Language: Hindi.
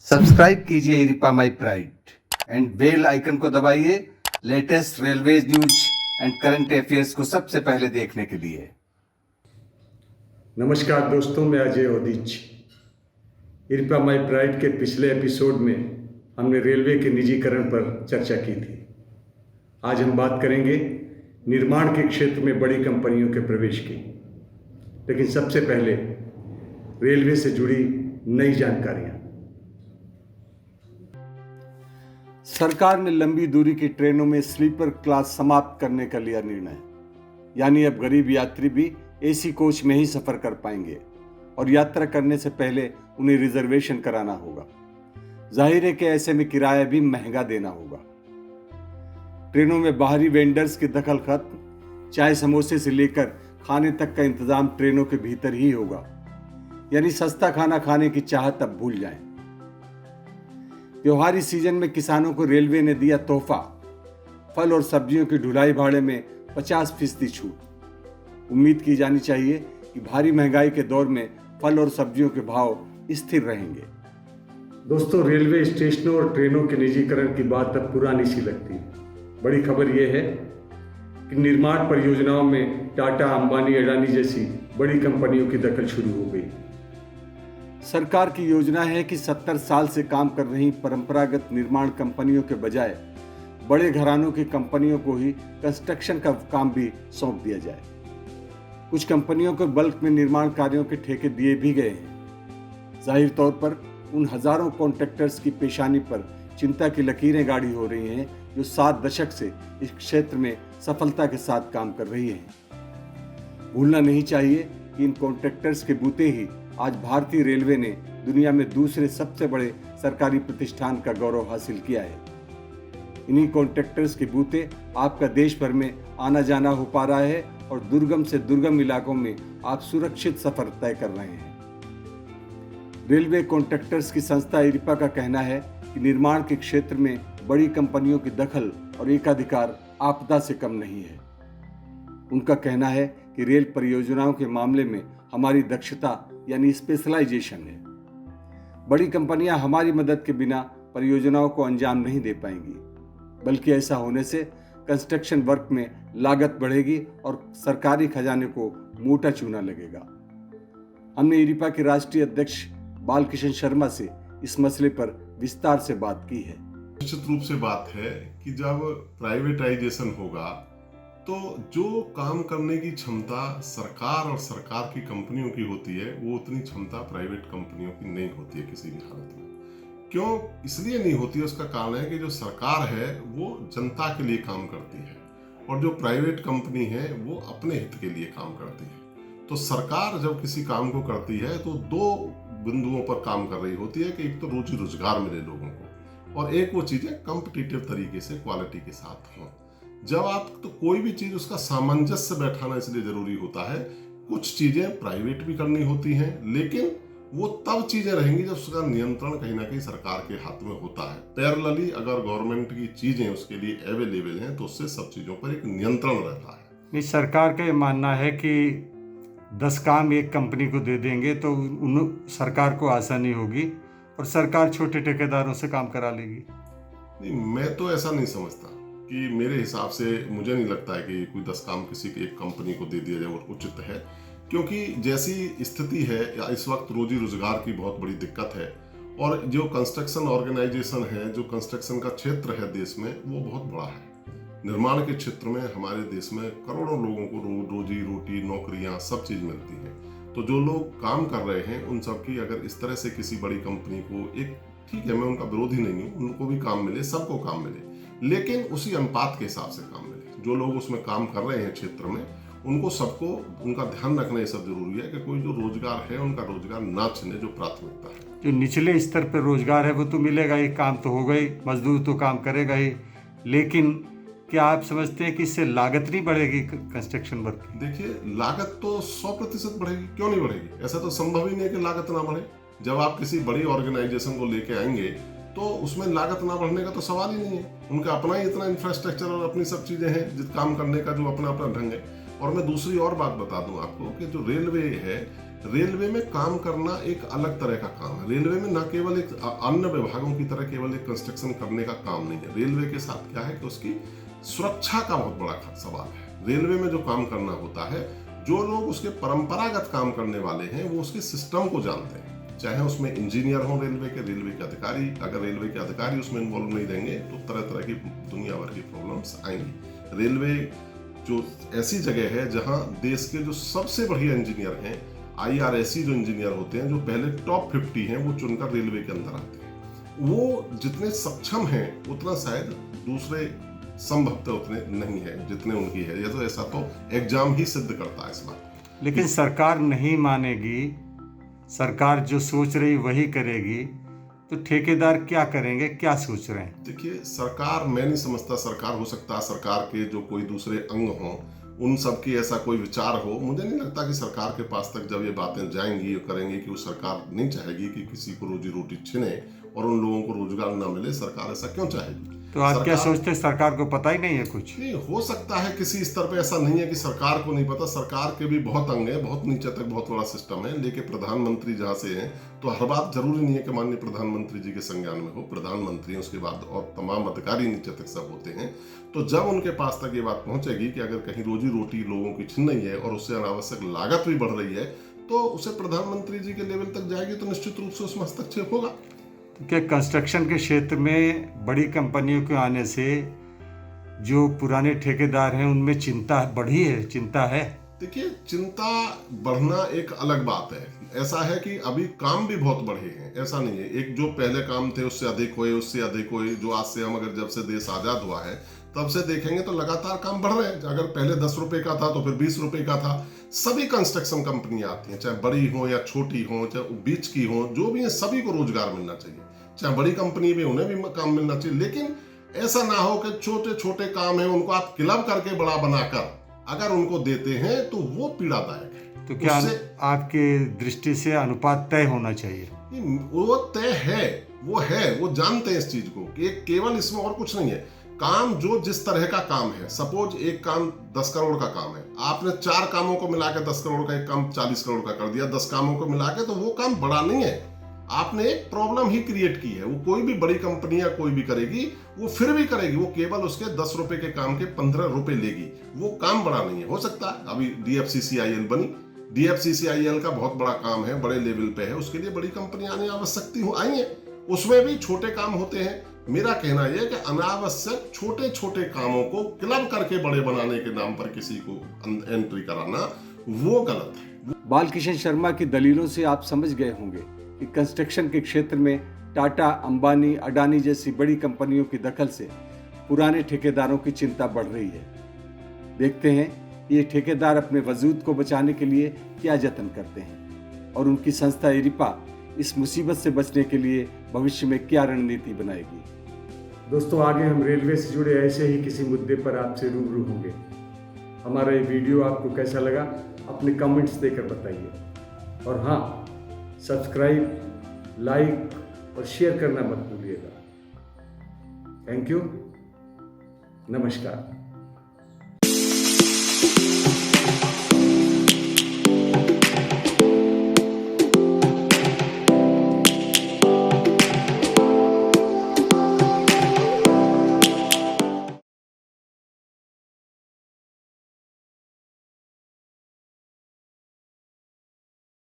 सब्सक्राइब कीजिए इरिपा my pride and bell icon को दबाइए latest railway news and current affairs को सबसे पहले देखने के लिए। नमस्कार दोस्तों, मैं अजय ओदिच। इरिपा माई प्राइड के पिछले एपिसोड में हमने रेलवे के निजीकरण पर चर्चा की थी। आज हम बात करेंगे निर्माण के क्षेत्र में बड़ी कंपनियों के प्रवेश की। लेकिन सबसे पहले रेलवे से जुड़ी नई जानकारियां। सरकार ने लंबी दूरी की ट्रेनों में स्लीपर क्लास समाप्त करने का लिया निर्णय, यानी अब गरीब यात्री भी एसी कोच में ही सफर कर पाएंगे और यात्रा करने से पहले उन्हें रिजर्वेशन कराना होगा। जाहिर है कि ऐसे में किराया भी महंगा देना होगा। ट्रेनों में बाहरी वेंडर्स की दखल खत्म, चाय समोसे से लेकर खाने तक का इंतजाम ट्रेनों के भीतर ही होगा, यानी सस्ता खाना खाने की चाहत अब भूल जाएं। त्योहारी सीजन में किसानों को रेलवे ने दिया तोहफा, फल और सब्जियों की ढुलाई भाड़े में 50% छूट। उम्मीद की जानी चाहिए कि भारी महंगाई के दौर में फल और सब्जियों के भाव स्थिर रहेंगे। दोस्तों, रेलवे स्टेशनों और ट्रेनों के निजीकरण की बात अब पुरानी सी लगती है। बड़ी खबर यह है कि निर्माण परियोजनाओं में टाटा, अंबानी, अडानी जैसी बड़ी कंपनियों की दखल शुरू हो गई। सरकार की योजना है कि 70 साल से काम कर रही परंपरागत निर्माण कंपनियों के बजाय बड़े घरानों की कंपनियों को ही कंस्ट्रक्शन का काम भी सौंप दिया जाए। कुछ कंपनियों को बल्क में निर्माण कार्यों के ठेके दिए भी गए हैं। जाहिर तौर पर उन हजारों कॉन्ट्रैक्टर्स की पेशानी पर चिंता की लकीरें गाढ़ी हो रही हैं जो 7 दशक से इस क्षेत्र में सफलता के साथ काम कर रही हैं। भूलना नहीं चाहिए कि इन कॉन्ट्रैक्टर्स के बूते ही आज भारतीय रेलवे ने दुनिया में दूसरे सबसे बड़े सरकारी प्रतिष्ठान का गौरव हासिल किया है। इन्हीं कॉन्ट्रैक्टर्स के बूते आपका देश भर में आना जाना हो पा रहा है और दुर्गम से दुर्गम इलाकों में आप सुरक्षित सफर तय कर रहे हैं। रेलवे कॉन्ट्रैक्टर्स की संस्था इरिपा का कहना है कि निर्माण के क्षेत्र में बड़ी कंपनियों की दखल और एकाधिकार आपदा से कम नहीं है। उनका कहना है कि रेल परियोजनाओं के मामले में हमारी दक्षता यानी स्पेशलाइजेशन है। बड़ी कंपनियां हमारी मदद के बिना परियोजनाओं को अंजाम नहीं दे पाएंगी, बल्कि ऐसा होने से कंस्ट्रक्शन वर्क में लागत बढ़ेगी और सरकारी खजाने को मोटा चूना लगेगा। हमने इरिपा के राष्ट्रीय अध्यक्ष बालकिशन शर्मा से इस मसले पर विस्तार से बात की है। निश्चित रूप से बात है कि जब प्राइवेटाइजेशन होगा तो जो काम करने की क्षमता सरकार और सरकार की कंपनियों की होती है वो उतनी क्षमता प्राइवेट कंपनियों की नहीं होती है किसी भी हालत में। क्यों इसलिए नहीं होती है, उसका कारण है कि जो सरकार है वो जनता के लिए काम करती है और जो प्राइवेट कंपनी है वो अपने हित के लिए काम करती है। तो सरकार जब किसी काम को करती है तो 2 बिंदुओं पर काम कर रही होती है कि एक तो रोजी रोजगार मिले लोगों को और एक वो चीजें कॉम्पिटिटिव तरीके से क्वालिटी के साथ हों। जब आप तो कोई भी चीज उसका सामंजस्य बैठाना इसलिए जरूरी होता है। कुछ चीजें प्राइवेट भी करनी होती हैं, लेकिन वो तब चीजें रहेंगी जब उसका नियंत्रण कहीं ना कहीं सरकार के हाथ में होता है। पैरेलली अगर गवर्नमेंट की चीजें उसके लिए अवेलेबल हैं तो उससे सब चीजों पर एक नियंत्रण रहता है। नहीं, सरकार का ये मानना है कि 10 काम एक कंपनी को दे देंगे तो सरकार को आसानी होगी और सरकार छोटे ठेकेदारों से काम करा लेगी। नहीं, मैं तो ऐसा नहीं समझता कि मेरे हिसाब से मुझे नहीं लगता है कि कोई 10 काम किसी एक कंपनी को दे दिया जाए और उचित है, क्योंकि जैसी स्थिति है इस वक्त रोजी रोजगार की बहुत बड़ी दिक्कत है और जो कंस्ट्रक्शन ऑर्गेनाइजेशन है, जो कंस्ट्रक्शन का क्षेत्र है देश में, वो बहुत बड़ा है। निर्माण के क्षेत्र में हमारे देश में करोड़ों लोगों को रोजी रोटी, नौकरियां, सब चीज मिलती है। तो जो लोग काम कर रहे हैं उन सब की अगर इस तरह से किसी बड़ी कंपनी को, एक ठीक है मैं उनका विरोधी नहीं हूँ, उनको भी काम मिले, सबको काम मिले, लेकिन उसी अनुपात के हिसाब से काम मिले। जो लोग उसमें काम कर रहे हैं क्षेत्र में, उनको सबको उनका ध्यान रखना ये सब जरूरी है कि कोई जो रोजगार है उनका रोजगार ना छिने, जो प्राथमिकता है। जो निचले स्तर पर रोजगार है वो तो मिलेगा ही, काम तो होगा ही, मजदूर तो काम करेगा ही, लेकिन क्या आप समझते हैं कि इससे लागत नहीं बढ़ेगी कंस्ट्रक्शन वर्क की? देखिए, लागत तो 100% बढ़ेगी, क्यों नहीं बढ़ेगी? ऐसा तो संभव ही नहीं है कि लागत ना बढ़े। जब आप किसी बड़ी ऑर्गेनाइजेशन को लेके आएंगे तो उसमें लागत ना बढ़ने का तो सवाल ही नहीं है। उनका अपना ही इतना इंफ्रास्ट्रक्चर और अपनी सब चीजें हैं जिस काम करने का जो अपना अपना ढंग है। और मैं दूसरी और बात बता दूं आपको कि जो रेलवे है रेलवे में काम करना एक अलग तरह का काम है। रेलवे में न केवल एक अन्य विभागों की तरह केवल एक कंस्ट्रक्शन करने का काम नहीं है। रेलवे के साथ क्या है कि उसकी सुरक्षा का बहुत बड़ा सवाल है। रेलवे में जो काम करना होता है, जो लोग उसके परंपरागत काम करने वाले हैं वो उसके सिस्टम को जानते हैं, चाहे उसमें इंजीनियर हो रेलवे के अधिकारी। अगर रेलवे के अधिकारी उसमें इन्वॉल्व नहीं रहेंगे तो तरह तरह की दुनिया भर की प्रॉब्लम्स आएंगी। रेलवे जो ऐसी जगह है जहां देश के जो सबसे बढ़िया इंजीनियर हैं, IRSC जो इंजीनियर होते हैं, जो पहले टॉप 50 हैं, वो चुनकर रेलवे के अंदर आते हैं। वो जितने सक्षम हैं उतना शायद दूसरे संभवतः उतने नहीं है जितने उनकी है। ये तो ऐसा तो एग्जाम ही सिद्ध करता है इस बात। लेकिन सरकार नहीं मानेगी, सरकार जो सोच रही वही करेगी, तो ठेकेदार क्या करेंगे, क्या सोच रहे हैं? देखिए, सरकार, मैं नहीं समझता सरकार, हो सकता है सरकार के जो कोई दूसरे अंग हों उन सब की ऐसा कोई विचार हो। मुझे नहीं लगता कि सरकार के पास तक जब ये बातें जाएंगी और करेंगी कि वो सरकार नहीं चाहेगी कि किसी को रोजी रोटी छिने और उन लोगों को रोजगार ना मिले। सरकार ऐसा क्यों चाहेगी? तो आप क्या सोचते हैं, सरकार को पता ही नहीं है कुछ? नहीं, हो सकता है किसी स्तर पे ऐसा नहीं है कि सरकार को नहीं पता। सरकार के भी बहुत अंग हैं, बहुत नीचे तक बहुत बड़ा सिस्टम है। लेकिन प्रधानमंत्री जहाँ से हैं तो हर बात जरूरी नहीं है कि माननीय प्रधानमंत्री जी के संज्ञान में हो। प्रधानमंत्री उसके बाद और तमाम अधिकारी नीचे तक सब होते हैं। तो जब उनके पास तक ये बात पहुंचेगी कि अगर कहीं रोजी रोटी लोगों की छिन रही है और उससे अनावश्यक लागत भी बढ़ रही है, तो उसे प्रधानमंत्री जी के लेवल तक जाएगी तो निश्चित रूप से उसमें हस्तक्षेप होगा। कि कंस्ट्रक्शन के क्षेत्र में बड़ी कंपनियों के आने से जो पुराने ठेकेदार हैं उनमें चिंता बढ़ी है, चिंता है? देखिए, चिंता बढ़ना एक अलग बात है। ऐसा है कि अभी काम भी बहुत बढ़े हैं, ऐसा नहीं है। एक जो पहले काम थे उससे अधिक हुए, उससे अधिक हुए। जो आज से हम अगर जब से देश आजाद हुआ है तब से देखेंगे तो लगातार काम बढ़ रहे हैं। अगर पहले 10 रुपए का था तो फिर 20 रुपए का था। सभी कंस्ट्रक्शन कंपनियां आती हैं, चाहे बड़ी हो या छोटी हो, चाहे बीच की हो, जो भी है सभी को रोजगार मिलना चाहिए। चाहे बड़ी कंपनी भी, उन्हें भी काम मिलना चाहिए। लेकिन ऐसा ना हो कि छोटे छोटे काम है उनको आप क्लब करके बड़ा बनाकर अगर उनको देते हैं तो वो पीड़ादायक है। तो क्या आपके दृष्टि से अनुपात तय होना चाहिए? वो तय है, वो जानते हैं इस चीज को कि केवल इसमें और कुछ नहीं है। काम जो जिस तरह का काम है, सपोज एक काम 10 करोड़ का काम है, आपने 4 कामों को मिलाकर 10 करोड़ का एक काम 40 करोड़ का कर दिया, 10 कामों को मिलाकर, तो वो काम बड़ा नहीं है। आपने एक प्रॉब्लम ही क्रिएट की है। वो कोई भी बड़ी कंपनी या कोई भी करेगी, वो फिर भी करेगी, वो केवल उसके 10 रुपए के काम के 15 रुपए लेगी। वो काम बड़ा नहीं है। हो सकता है अभी DFCCIL बनी, DFCCIL का बहुत बड़ा काम है, बड़े लेवल पे है, उसके लिए बड़ी कंपनी आने आवश्यकता आई है। उसमें भी छोटे काम होते हैं। मेरा कहना यह है कि अनावश्यक छोटे छोटे कामों को क्लब करके बड़े बनाने के नाम पर किसी को एंट्री कराना वो गलत है। बालकिशन शर्मा की दलीलों से आप समझ गए होंगे कि कंस्ट्रक्शन के क्षेत्र में टाटा, अंबानी, अडानी जैसी बड़ी कंपनियों की दखल से पुराने ठेकेदारों की चिंता बढ़ रही है। देखते हैं ये ठेकेदार अपने वजूद को बचाने के लिए क्या जतन करते हैं और उनकी संस्था इरिपा इस मुसीबत से बचने के लिए भविष्य में क्या रणनीति बनाएगी। दोस्तों, आगे हम रेलवे से जुड़े ऐसे ही किसी मुद्दे पर आपसे रूबरू होंगे। हमारा ये वीडियो आपको कैसा लगा अपने कमेंट्स देकर बताइए। और हाँ, सब्सक्राइब, लाइक और शेयर करना मत भूलिएगा। थैंक यू, नमस्कार।